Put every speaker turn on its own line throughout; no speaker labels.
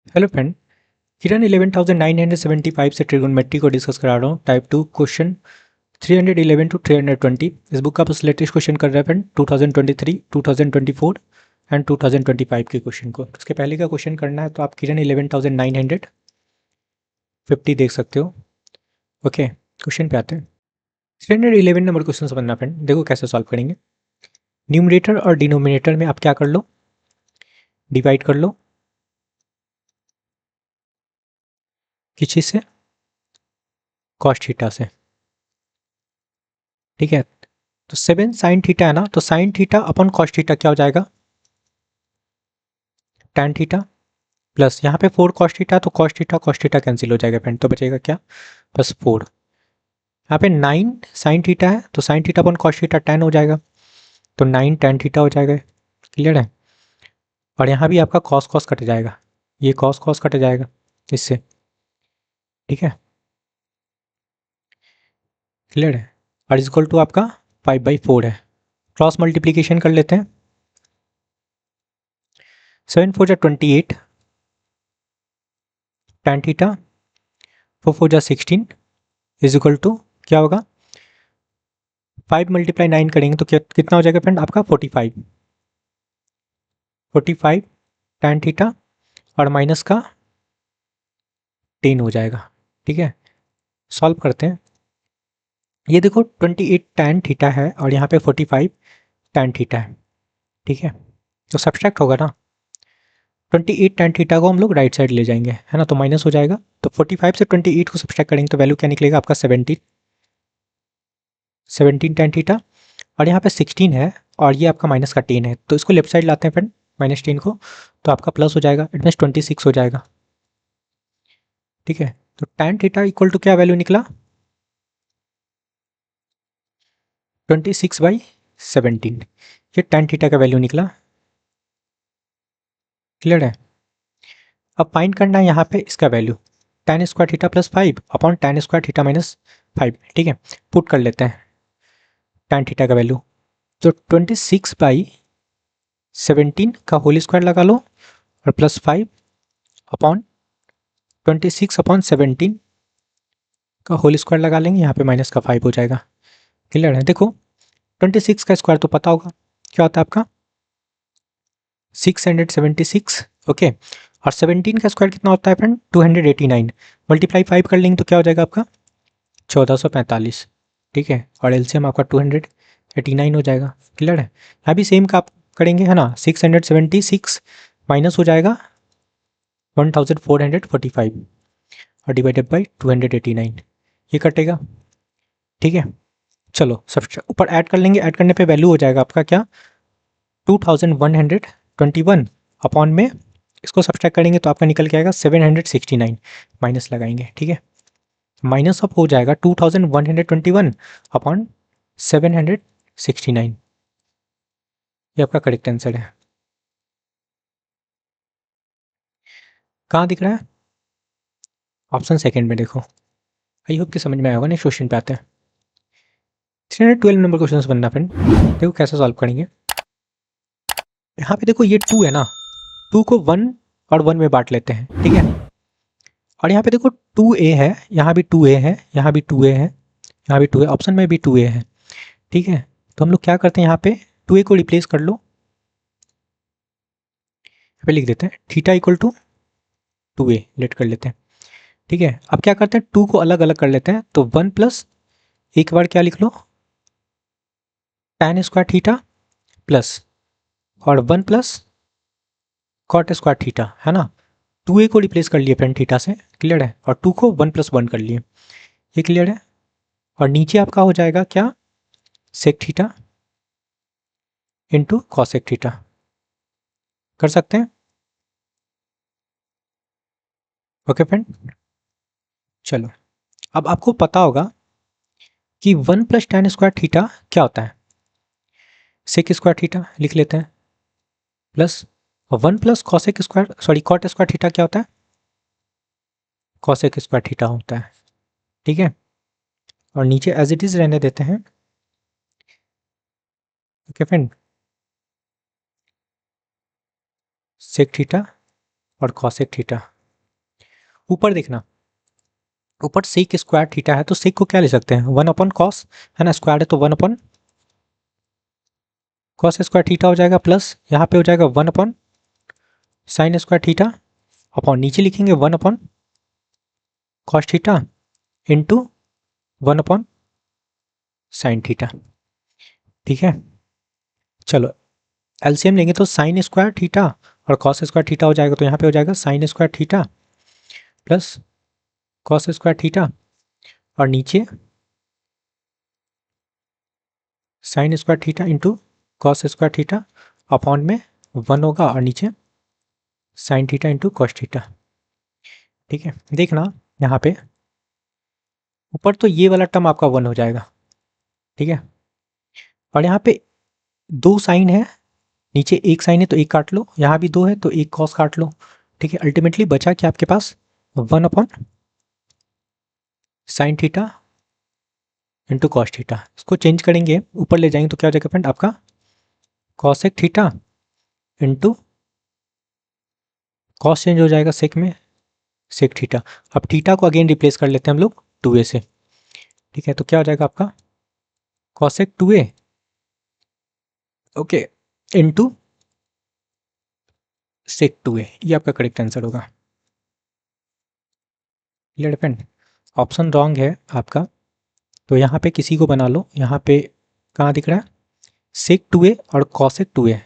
Hello friend. किरण 11,975 से trigonometry को discuss करा रहा हूँ। Type 2 question 311 to 320। इस बुक का बस लेटेस्ट क्वेश्चन कर रहे हैं फ्रेंड 2023, 2024 एंड 2025 के क्वेश्चन को। उसके पहले का क्वेश्चन करना है तो आप किरण 11,950 देख सकते हो। ओके, क्वेश्चन पे आते हैं। 311 नंबर क्वेश्चन समझना फ्रेंड। देखो कैसे सॉल्व करेंगे। न्यूमरेटर और डिनोमिनेटर में आप क्या कर लो, डिवाइड कर लो किस चीज़ से, कॉस थीटा से। ठीक है, तो 7 साइन थीटा है ना, तो sine theta upon cos theta क्या हो जाएगा, टैन थीटा। प्लस यहाँ पे 4 कॉस थीटा, तो कॉस थीटा कैंसिल हो जाएगा फ्रेंड, तो बचेगा क्या, बस 4। यहाँ पे 9 साइन थीटा है, तो sine theta upon cos theta tan हो जाएगा, तो 9 टैन थीटा हो जाएगा। क्लियर है। और यहाँ भी आपका कॉस कॉस कट जाएगा, ये कॉस कॉस कट जाएगा इससे। ठीक है, क्लियर है। और इक्वल टू आपका 5/4 है। क्रॉस मल्टीप्लीकेशन कर लेते हैं। 7 4 जा 28 टैन थीटा, 4 4 जा 16 इज इक्वल टू क्या होगा, 5 × 9 करेंगे तो कितना हो जाएगा फ्रेंड आपका 45 टैन थीटा और माइनस का 10 हो जाएगा। ठीक है, सॉल्व करते हैं। ये देखो 28 टैन थीटा है और यहाँ पे 45 टैन थीटा है। ठीक है, तो सब्सट्रैक्ट होगा ना, 28 टैन थीटा को हम लोग राइट साइड ले जाएंगे, है ना, तो माइनस हो जाएगा। तो 45 से 28 को सब्सट्रैक्ट करेंगे तो वैल्यू क्या निकलेगा आपका 17 टैन थीटा। और यहाँ पे 16 है और ये आपका माइनस का 10 है, तो इसको लेफ्ट साइड लाते हैं फ्रेंड, -10 को, तो आपका प्लस हो जाएगा, इट मीन्स 26 हो जाएगा। ठीक है, तो टैन थीटा इक्वल टू क्या वैल्यू निकला, 26/17। ये टैन थीटा का वैल्यू निकला। क्लियर है। अब फाइंड करना है यहाँ पे इसका value, tan square theta plus 5 upon tan square theta minus 5। ठीक है, पुट कर लेते हैं tan थीटा का वैल्यू, तो 26/17 का होल स्क्वायर लगा लो और प्लस 5 अपॉन 26/17 का होल स्क्वायर लगा लेंगे, यहाँ पे माइनस का 5 हो जाएगा। क्लियर है। देखो 26 का स्क्वायर तो पता होगा क्या होता है आपका 676। ओके, और 17 का स्क्वायर कितना होता है फ्रेंड 289। मल्टीप्लाई 5 कर लेंगे तो क्या हो जाएगा आपका 1445। ठीक है, और एलसीएम आपका 289 हो जाएगा। क्लियर है। यहाँ भी सेम का आप करेंगे, है ना, 676 माइनस हो जाएगा 1445 और डिवाइडेड बाई 289, ये कटेगा। ठीक है, चलो सब ऊपर ऐड कर लेंगे। ऐड करने पे वैल्यू हो जाएगा आपका क्या 2121 अपॉन में इसको सब्सट्रैक्ट करेंगे तो आपका निकल के आएगा 769, माइनस लगाएंगे। ठीक है, माइनस ऑफ हो जाएगा 2121 अपॉन 769, ये आपका करेक्ट आंसर है। कहाँ दिख रहा है, ऑप्शन सेकंड में देखो। आई होप कि समझ में आया होगा। नेक्स्ट क्वेश्चन पे आते हैं। 312 नंबर क्वेश्चन बनना फ्रेंड, देखो कैसे सॉल्व करेंगे। यहाँ पे देखो ये 2 है ना, 2 को 1 और 1 में बांट लेते हैं। ठीक है, और यहाँ पे देखो 2a है, यहाँ भी 2a है, यहाँ भी 2a है, यहाँ भी 2a, ऑप्शन में भी 2a है। ठीक है, तो हम लोग क्या करते हैं, यहाँ पे 2a को रिप्लेस कर लो, यहाँ पे लिख देते हैं theta equal to 2a late कर लेते हैं। ठीक है, अब क्या करते हैं 2 को अलग अलग कर लेते हैं, तो 1 प्लस एक बार क्या लिख लो tan स्क्वायर थीटा प्लस और 1 प्लस कॉट स्क्वायर थीटा, है ना। 2a को रिप्लेस कर लिए फ्रेंड थीटा से। क्लियर है, और 2 को 1 + 1 कर लिए, ये क्लियर है। और नीचे आपका हो जाएगा क्या sec theta into cosec theta, कर सकते हैं। ओके फ्रेंड, चलो अब आपको पता होगा कि 1 + tan स्क्वायर थीटा क्या होता है, सेक स्क्वायर थीटा लिख लेते हैं, plus 1 + cosec square cot square theta क्या होता है, कॉसेक स्क्वायर थीटा होता है। ठीक है, और नीचे एज इट इज रहने देते हैं। ओके फ्रेंड, सेक थीटा और कॉसेक थीटा ऊपर देखना, ऊपर सेक स्क्वायर थीटा है तो सेक को क्या ले सकते हैं, 1/cos है ना, स्क्वायर है तो 1/cos स्क्वायर थीटा हो जाएगा, प्लस यहाँ पे हो जाएगा 1/sin स्क्वायर थीटा, अपॉन नीचे लिखेंगे 1/cos theta into 1/sin theta. ठीक है, चलो एलसीएम लेंगे तो साइन स्क्वायर थीटा और कॉस स्क्वायर थीटा हो जाएगा, तो यहाँ पे हो जाएगा sine square theta plus cos square theta, और नीचे sine square theta into cos square theta, upon में 1 होगा और नीचे sine theta into cos theta. ठीक है, देखना यहाँ पे ऊपर तो ये वाला टर्म आपका 1 हो जाएगा। ठीक है, और यहाँ पे 2 साइन है, नीचे एक साइन है तो एक काट लो, यहाँ भी 2 है तो एक कॉस काट लो। ठीक है, अल्टीमेटली बचा क्या आपके पास 1/sin theta into cos theta. इसको चेंज करेंगे, ऊपर ले जाएंगे तो क्या हो जाएगा फ्रेंड आपका cosec theta into cos change हो जाएगा सेक में, सेक थीटा। अब थीटा को अगेन रिप्लेस कर लेते हैं हम लोग 2a से। ठीक है, तो क्या हो जाएगा आपका cosec 2a okay into sec 2a, ये आपका करेक्ट आंसर होगा। क्लियर फ्रेंड, ऑप्शन रॉन्ग है आपका, तो यहाँ पे किसी को बना लो, यहाँ पे कहाँ दिख रहा है सेक 2a और कॉसेक 2a।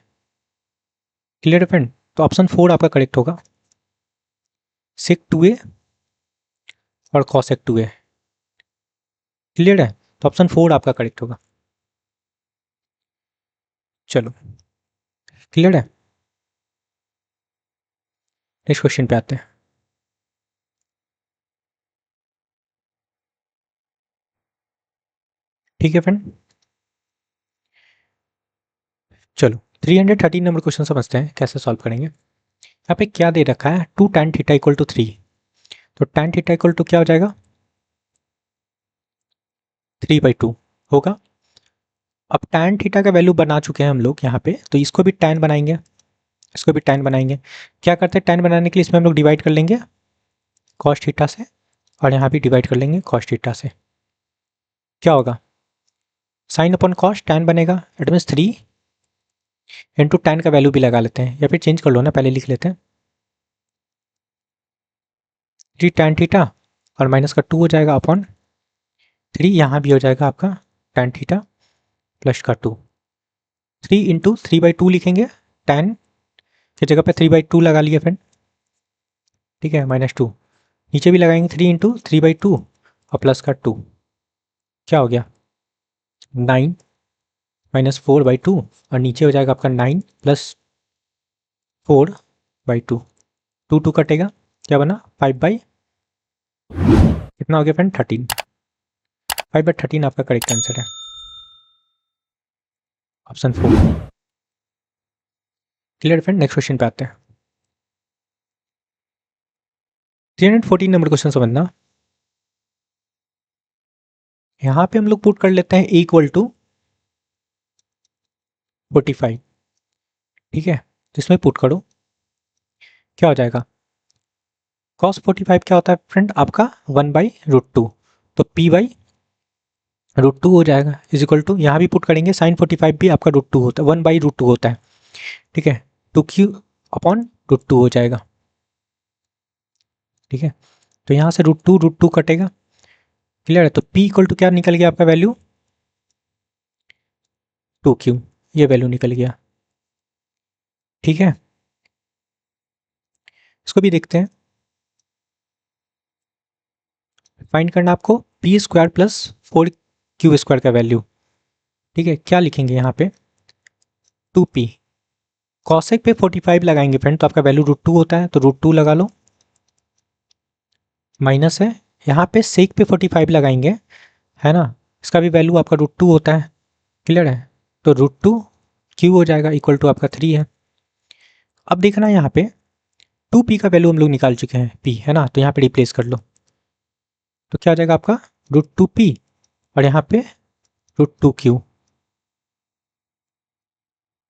क्लियर फ्रेंड, तो ऑप्शन 4 आपका करेक्ट होगा, सेक 2a और कॉसेक 2a। क्लियर है, तो ऑप्शन 4 आपका करेक्ट होगा। चलो क्लियर है, नेक्स्ट क्वेश्चन पे आते हैं। ठीक है फ्रेंड, चलो 313 नंबर क्वेश्चन समझते हैं कैसे सॉल्व करेंगे। यहाँ पे क्या दे रखा है 2 tan थीटा इक्वल टू 3, तो tan थीटा इक्वल टू क्या हो जाएगा 3/2 होगा। अब tan थीटा का वैल्यू बना चुके हैं हम लोग यहाँ पे, तो इसको भी tan बनाएंगे, इसको भी tan बनाएंगे। क्या करते हैं tan बनाने के लिए इसमें हम लोग डिवाइड कर लेंगे cos थीटा से, और यहाँ भी डिवाइड कर लेंगे cos थीटा से। क्या होगा साइन अपॉन कॉस tan बनेगा, इट मीन्स 3 इंटू tan का वैल्यू भी लगा लेते हैं, या फिर चेंज कर लो ना, पहले लिख लेते हैं 3 tan थीटा और माइनस का 2 हो जाएगा अपॉन 3, यहाँ भी हो जाएगा आपका tan थीटा प्लस का 2, 3 इंटू 3/2 लिखेंगे, tan की जगह पे 3/2 लगा लिए फ्रेंड। ठीक है, -2 नीचे भी लगाएंगे 3 इंटू 3/2 और प्लस का 2, क्या हो गया 9 -4/2, और नीचे हो जाएगा आपका 9 प्लस 4/2, 2 कटेगा, क्या बना 5/, कितना हो गया फ्रेंड 13, 5/13 आपका करेक्ट आंसर है, option 4। Clear friend, next question पे आते हैं। 314 नंबर क्वेश्चन समझना, यहाँ पे हम लोग पुट कर लेते हैं इक्वल टू 45। ठीक है, तो इसमें पुट करो, क्या हो जाएगा cos 45 क्या होता है फ्रेंड आपका 1/√2, तो p/√2 हो जाएगा, इज इक्वल टू यहाँ भी पुट करेंगे sin 45 भी आपका √2 होता है, 1/√2 होता है। ठीक है, 2q अपॉन √2 हो जाएगा। ठीक है, तो यहाँ से √2 कटेगा। क्लियर है, तो p इक्वल टू क्या निकल गया आपका वैल्यू 2q, ये वैल्यू निकल गया। ठीक है, इसको भी देखते हैं, फाइंड करना आपको p square plus 4q square का वैल्यू। ठीक है, क्या लिखेंगे यहाँ पे 2p, कॉसेक पे 45 लगाएंगे फ्रेंड, तो आपका वैल्यू √2 होता है, तो √2 लगा लो, माइनस है यहाँ पे सेक पे 45 लगाएंगे, है ना, इसका भी वैल्यू आपका √2 होता है। क्लियर है, तो √2q हो जाएगा, इक्वल टू आपका 3 है। अब देखना यहाँ पे 2p का वैल्यू हम लोग निकाल चुके हैं, p है ना, तो यहाँ पे रिप्लेस कर लो, तो क्या हो जाएगा आपका √2p और यहाँ पे √2q।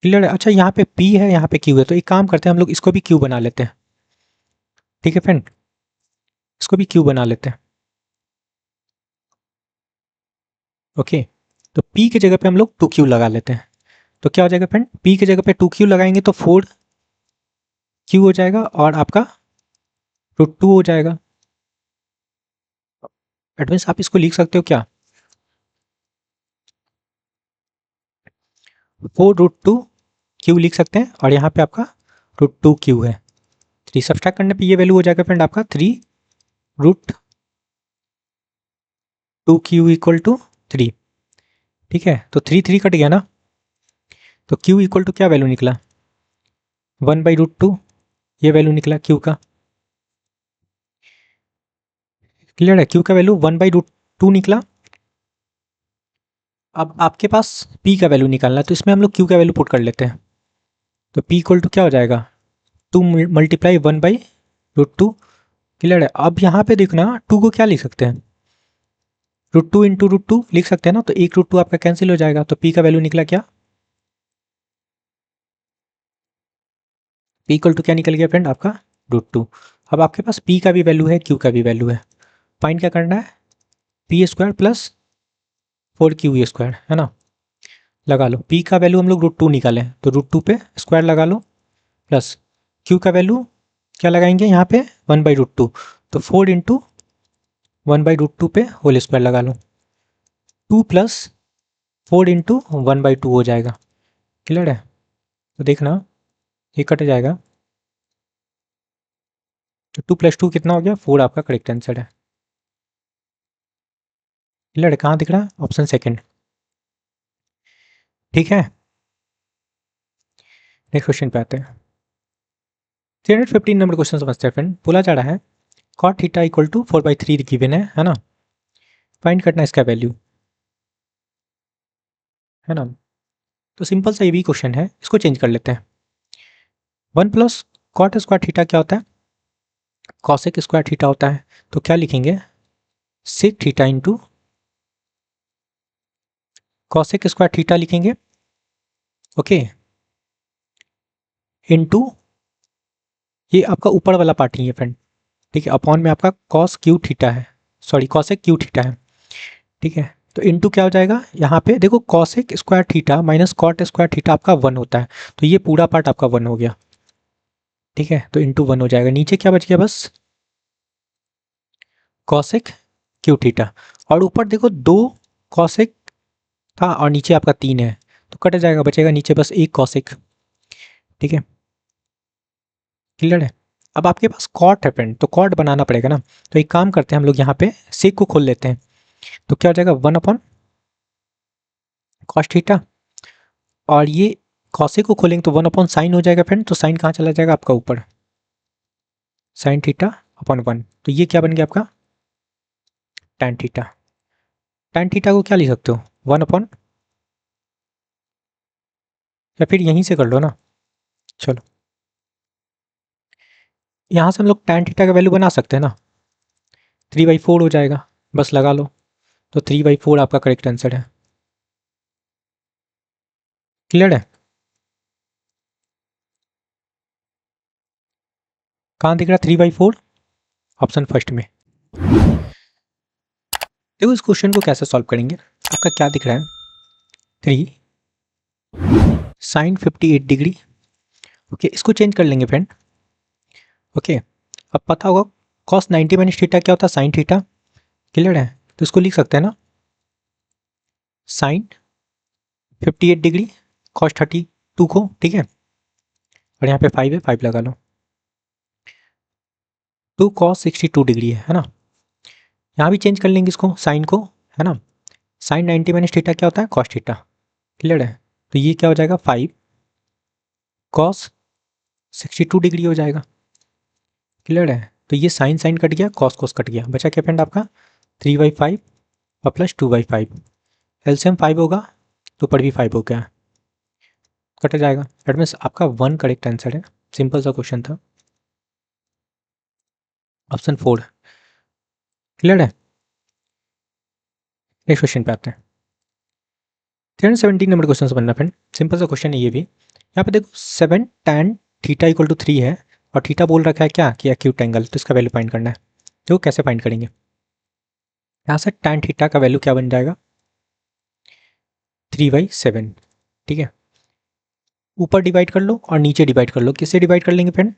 क्लियर है, अच्छा यहाँ पे p है यहाँ पे q है, तो एक काम करते हैं हम लोग इसको भी q बना लेते हैं। ठीक है फ्रेंड, इसको भी क्यू बना लेते हैं। ओके, तो P की जगह पे हम लोग 2Q लगा लेते हैं। तो क्या हो जाएगा फ्रेंड, P की जगह पे 2Q लगाएंगे तो 4Q हो जाएगा और आपका √2 हो जाएगा। एडवांस आप इसको लिख सकते हो क्या, 4√2Q लिख सकते हैं और यहाँ पे आपका √2Q है। 3 सब्सट्रैक्ट करने पे ये वैल्यू हो जाएगा फ्रेंड आपका 3√2Q इक्वल टू 3। ठीक है, तो 3 कट गया ना, तो Q इक्वल टू क्या वैल्यू निकला, 1/√2 ये वैल्यू निकला Q का। क्लियर है, Q का वैल्यू 1/√2 निकला। अब आपके पास P का वैल्यू निकालना है, तो इसमें हम लोग Q का वैल्यू पुट कर लेते हैं। तो P इक्वल टू क्या हो जाएगा, 2 × 1/√2। क्लियर है, अब यहाँ पे देखना 2 को क्या लिख सकते हैं, √2 × √2 लिख सकते हैं ना, तो एक √2 आपका कैंसिल हो जाएगा। तो P का वैल्यू निकला क्या, P इक्वल टू क्या निकल गया फ्रेंड आपका √2। अब आपके पास P का भी वैल्यू है, Q का भी वैल्यू है, फाइंड क्या करना है, P² प्लस 4Q² है ना। लगा लो, P का वैल्यू हम लोग √2 निकालें तो √2 पे स्क्वायर लगा लो, प्लस Q का वैल्यू क्या लगाएंगे यहाँ पे 1/√2, तो 4 × 1/√2 पे होल स्क्वायर लगा लो, 2 + 4 × 1/2 हो जाएगा। क्लियर है, तो देखना ये कट जाएगा, तो 2 + 2 कितना हो गया, 4 आपका करेक्ट आंसर है। क्लियर है, कहाँ दिख रहा है, ऑप्शन सेकंड। ठीक है, नेक्स्ट क्वेश्चन पे आते हैं। 315 नंबर क्वेश्चन समझते हैं फ्रेंड। बोला जा रहा है cot theta equal to 4/3 given है ना, फाइंड करना है इसका वैल्यू, है ना। तो सिंपल सा ये भी क्वेश्चन है, इसको चेंज कर लेते हैं। 1 + cot² थीटा क्या होता है, cosec² थीटा होता है। तो क्या लिखेंगे, sec theta into cosec² theta लिखेंगे, ओके, इंटू ये आपका ऊपर वाला पार्ट ही है फ्रेंड, ठीक है, अपॉन में आपका cos क्यू थीटा है, सॉरी cosec क्यू थीटा है। ठीक है, तो इंटू क्या हो जाएगा, यहाँ पे देखो cosec² theta minus cot² theta आपका 1 होता है, तो ये पूरा पार्ट आपका 1 हो गया। ठीक है, तो इंटू 1 हो जाएगा, नीचे क्या बच गया बस cosec क्यू थीटा, और ऊपर देखो 2 cosec था और नीचे आपका 3 है, तो कट जाएगा, बचेगा नीचे बस एक cosec। ठीक है, क्लियर है। अब आपके पास कॉट है फ्रेंड, तो कॉट बनाना पड़ेगा ना, तो एक काम करते हैं हम लोग यहाँ पे सेक को खोल लेते हैं, तो क्या हो जाएगा 1/cos थीटा, और ये कॉसेक को खोलेंगे तो 1/sin हो जाएगा फ्रेंड, तो साइन कहाँ चला जाएगा आपका ऊपर, sin θ/1, तो ये क्या बन गया आपका tan थीटा। tan थीटा को क्या लिख सकते हो 1/, या फिर यहीं से कर लो ना, चलो यहाँ से हम लोग tan थीटा का वैल्यू बना सकते हैं ना, 3/4 हो जाएगा, बस लगा लो, तो 3/4 आपका करेक्ट आंसर है। क्लियर है, कहाँ दिख रहा है 3/4, ऑप्शन फर्स्ट में। देखो इस क्वेश्चन को कैसे सॉल्व करेंगे, आपका क्या दिख रहा है 3 sin 58 डिग्री, ओके, इसको चेंज कर लेंगे फ्रेंड। ओके, अब पता होगा cos 90 माइनस थीटा क्या होता है sin थीटा। क्लियर है, तो इसको लिख सकते हैं ना sin 58 डिग्री cos 32 को, ठीक है, और यहाँ पे 5 है, 5 लगा लो, 2 cos 62 डिग्री है ना। यहाँ भी चेंज कर लेंगे इसको साइन को, है ना, sin 90 माइनस थीटा क्या होता है cos थीटा। क्लियर है, तो ये क्या हो जाएगा 5 cos 62 डिग्री हो जाएगा। क्लियर है, तो ये साइन साइन कट गया, cos cos कट गया, बचा क्या फ्रेंड आपका 3/5 और प्लस 2/5, एलसीएम 5 होगा तो ऊपर भी 5 हो गया, कट जाएगा, दैट मीन्स आपका 1 करेक्ट आंसर है। सिंपल सा क्वेश्चन था, ऑप्शन 4। क्लियर है, नेक्स्ट क्वेश्चन पे आते हैं। 317 नंबर क्वेश्चन समझना फ्रेंड, सिंपल सा क्वेश्चन है ये भी। यहाँ पे देखो 7 tan थीटा इक्वल टू 3 है, और थीटा बोल रखा है क्या कि एक्यूट एंगल, तो इसका वैल्यू फाइंड करना है। तो कैसे फाइंड करेंगे, यहाँ से tan थीटा का वैल्यू क्या बन जाएगा 3/7, ठीक है। ऊपर डिवाइड कर लो और नीचे डिवाइड कर लो, किससे डिवाइड कर लेंगे फ्रेंड,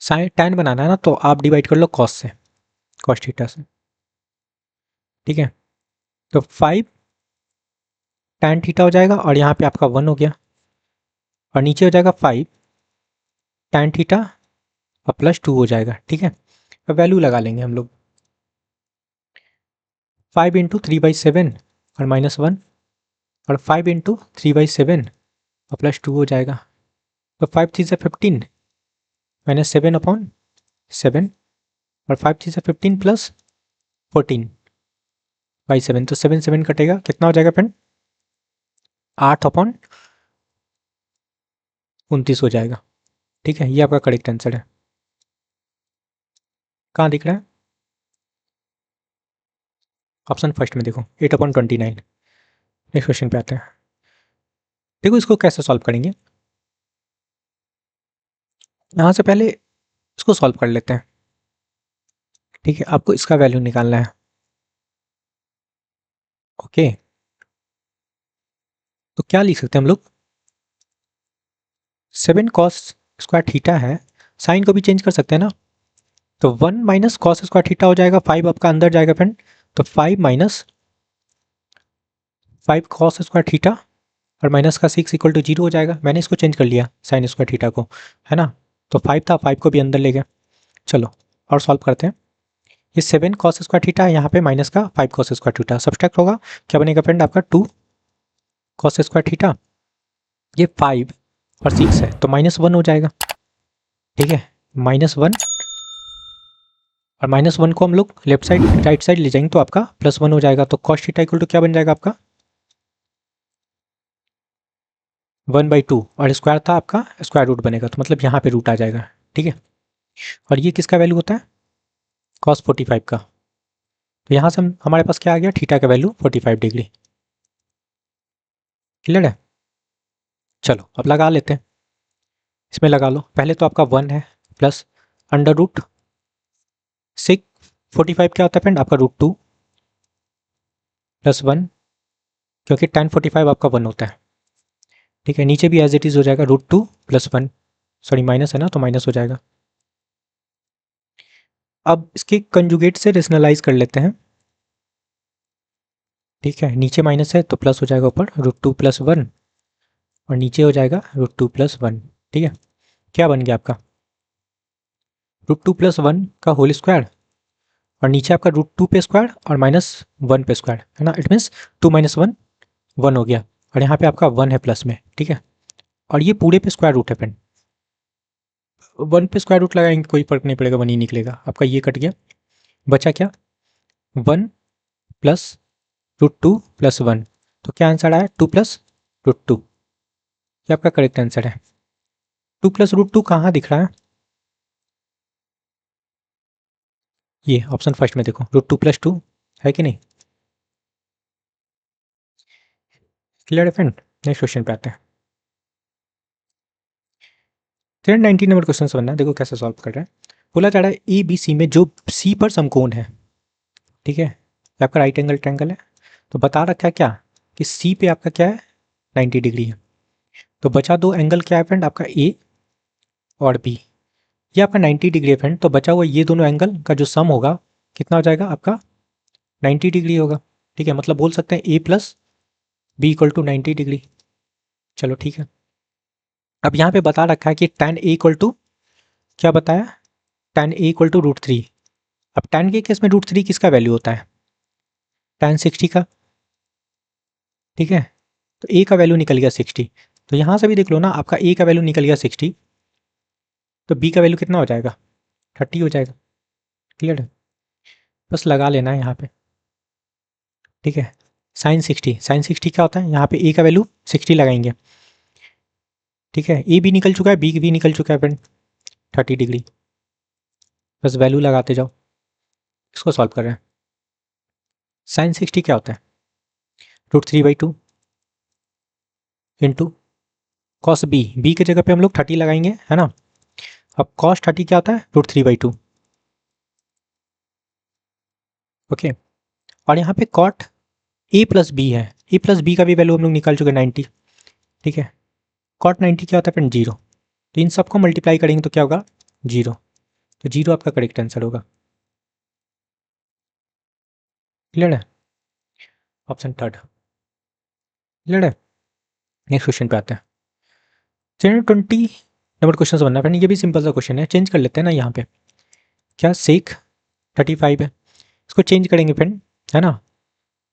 साइन tan बनाना है ना, तो आप डिवाइड कर लो कॉस से, कॉस थीटा से, ठीक है। तो 5 tan थीटा हो जाएगा और यहाँ पे आपका 1 हो गया और नीचे हो जाएगा 5 tan थीटा और +2 हो जाएगा, ठीक है। अब वैल्यू लगा लेंगे हम लोग, 5 इंटू 3/7 और -1 और 5 इंटू 3/7 और +2 हो जाएगा। तो 5 3 से 15 -7/7 और 5 3 से 15 प्लस 14/7, तो 7 7 कटेगा, कितना हो जाएगा फ्रेंड 8/29 हो जाएगा, ठीक है। ये आपका करेक्ट आंसर है। कहाँ दिख रहा है, ऑप्शन फर्स्ट में देखो 8/29। नेक्स्ट क्वेश्चन पे आते हैं। देखो इसको कैसे सॉल्व करेंगे, यहाँ से पहले इसको सॉल्व कर लेते हैं, ठीक है। आपको इसका वैल्यू निकालना है, ओके। तो क्या लिख सकते हैं हम लोग, 7 कॉस स्क्वायर थीटा है, साइन को भी चेंज कर सकते हैं ना, तो 1 माइनस कॉस स्क्वायर थीटा हो जाएगा, 5 आपका अंदर जाएगा फ्रेंड, तो 5 माइनस 5 कॉस स्क्वायर थीटा और माइनस का 6 इक्वल टू 0 हो जाएगा। मैंने इसको चेंज कर लिया साइन स्क्वायर थीटा को, है ना, तो 5 था, 5 को भी अंदर ले गया। चलो और सॉल्व करते हैं। ये 7 कॉस स्क्वायर थीटा है, यहाँ पे माइनस का 5 कॉस स्क्वायर थीटा, सब्सट्रैक्ट होगा, क्या बनेगा फ्रेंड आपका 2 कॉस स्क्वायर थीटा, ये 5 और 6 है तो -1 हो जाएगा, ठीक है। -1 और -1 को हम लोग लेफ्ट साइड राइट साइड ले जाएंगे तो आपका +1 हो जाएगा, तो कॉस थीटा इक्वल टू क्या बन जाएगा आपका 1/2 और स्क्वायर था आपका स्क्वायर रूट बनेगा, तो मतलब यहाँ पे रूट आ जाएगा, ठीक है। और ये किसका वैल्यू होता है cos 45 का, तो यहाँ से हम हमारे पास क्या आ गया थीटा का वैल्यू 45 डिग्री, क्लियर है। चलो अब लगा लेते हैं, इसमें लगा लो, पहले तो आपका 1 है प्लस √6 45 क्या होता है फ्रेंड आपका √2 + 1, क्योंकि tan 45 आपका 1 होता है, ठीक है। नीचे भी एज इट इज हो जाएगा √2 + 1, सॉरी माइनस है ना तो माइनस हो जाएगा। अब इसके कंजुगेट से रेशनलाइज कर लेते हैं, ठीक है। नीचे माइनस है तो प्लस हो जाएगा ऊपर √2 + 1 और नीचे हो जाएगा √2 + 1, ठीक है। क्या बन गया आपका √2 + 1 का होल स्क्वायर और नीचे आपका √2 पे स्क्वायर और -1 पे स्क्वायर, है ना, इट मीन्स 2 - 1 1 हो गया और यहाँ पे आपका 1 है प्लस में, ठीक है। और ये पूरे पे स्क्वायर रूट है फ्रेंड, 1 पे स्क्वायर रूट लगाएंगे कोई फर्क नहीं पड़ेगा, 1 ही निकलेगा आपका, ये कट गया, बचा क्या 1 + √2 + 1, तो क्या आंसर आया 2 + √2, ये आपका करेक्ट आंसर है। 2 + √2 कहाँ दिख रहा है, ये ऑप्शन फर्स्ट में देखो √2 + 2 है कि नहीं, क्लियर है फ्रेंड। नेक्स्ट क्वेश्चन पे आते हैं। 319 नंबर क्वेश्चन बनना है, देखो कैसे सॉल्व कर रहा है। बोला जा रहा है ए बी सी में जो सी पर समकोण है, ठीक है, ये आपका राइट एंगल ट्रायंगल है, तो बता रखा है क्या कि सी पे आपका क्या है 90 डिग्री है, तो बचा दो एंगल क्या है फ्रेंड आपका ए और बी, ये आपका 90 डिग्री है फ्रेंड, तो बचा हुआ ये दोनों एंगल का जो सम होगा कितना हो जाएगा आपका 90 डिग्री होगा, ठीक है। मतलब बोल सकते हैं A plus B equal to 90 degree. चलो ठीक है, अब यहाँ पे बता रखा है कि tan ए इक्वल टू क्या बताया tan ए इक्वल टू √3, अब tan के केस में √3 किसका वैल्यू होता है tan 60 का, ठीक है। तो ए का वैल्यू निकल गया 60, तो यहाँ से भी देख लो ना आपका ए का वैल्यू निकल गया 60, तो बी का वैल्यू कितना हो जाएगा 30 हो जाएगा, क्लियर है। बस लगा लेना है यहाँ पे, ठीक है। साइन 60 क्या होता है, यहाँ पे ए का वैल्यू 60 लगाएंगे, ठीक है। ए भी निकल चुका है, बी भी निकल चुका है फ्रेंड 30 डिग्री, बस वैल्यू लगाते जाओ, इसको सॉल्व कर रहे हैं। साइन 60 क्या होता है √3/2 इंटू कॉस बी, बी की जगह पे हम लोग 30 लगाएंगे, है ना, अब कॉस 30 क्या होता है, √3/2। ओके, और यहाँ पे कॉट ए प्लस बी है, ए प्लस बी का भी वैल्यू हम लोग निकाल चुके 90। ठीक है, कॉट 90 क्या होता है फ्रेंड, 0। तो इन सबको मल्टीप्लाई करेंगे तो क्या होगा, 0। तो 0 आपका करेक्ट आंसर होगा। क्लियर है, ऑप्शन थर्ड क्लियर है। नेक्स्ट क्वेश्चन पे आते हैं। 320 नंबर क्वेश्चन बनना फ्रेंड, ये भी सिंपल सा क्वेश्चन है, चेंज कर लेते हैं ना। यहाँ पे क्या सेक 35 है, इसको चेंज करेंगे फ्रेंड, है ना।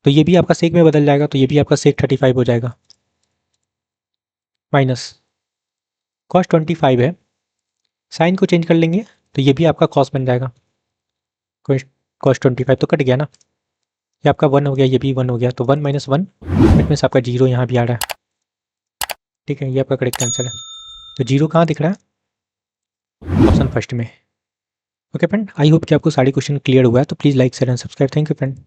तो ये भी आपका सेक में बदल जाएगा, तो ये भी आपका सेक 35 हो जाएगा, माइनस कॉस 25 है, साइन को चेंज कर लेंगे तो ये भी आपका कॉस बन जाएगा। कॉस 25 तो कट गया ना, ये आपका 1 हो गया, ये भी 1 हो गया, तो 1 - 1 इट मीन्स आपका 0 यहाँ भी आ रहा है। ठीक है, ये आपका करेक्ट आंसर है। तो 0 कहाँ दिख रहा है, ऑप्शन फर्स्ट में। ओके फ्रेंड, आई होप कि आपको सारे क्वेश्चन क्लियर हुआ है। तो please like share and subscribe. Thank you friend.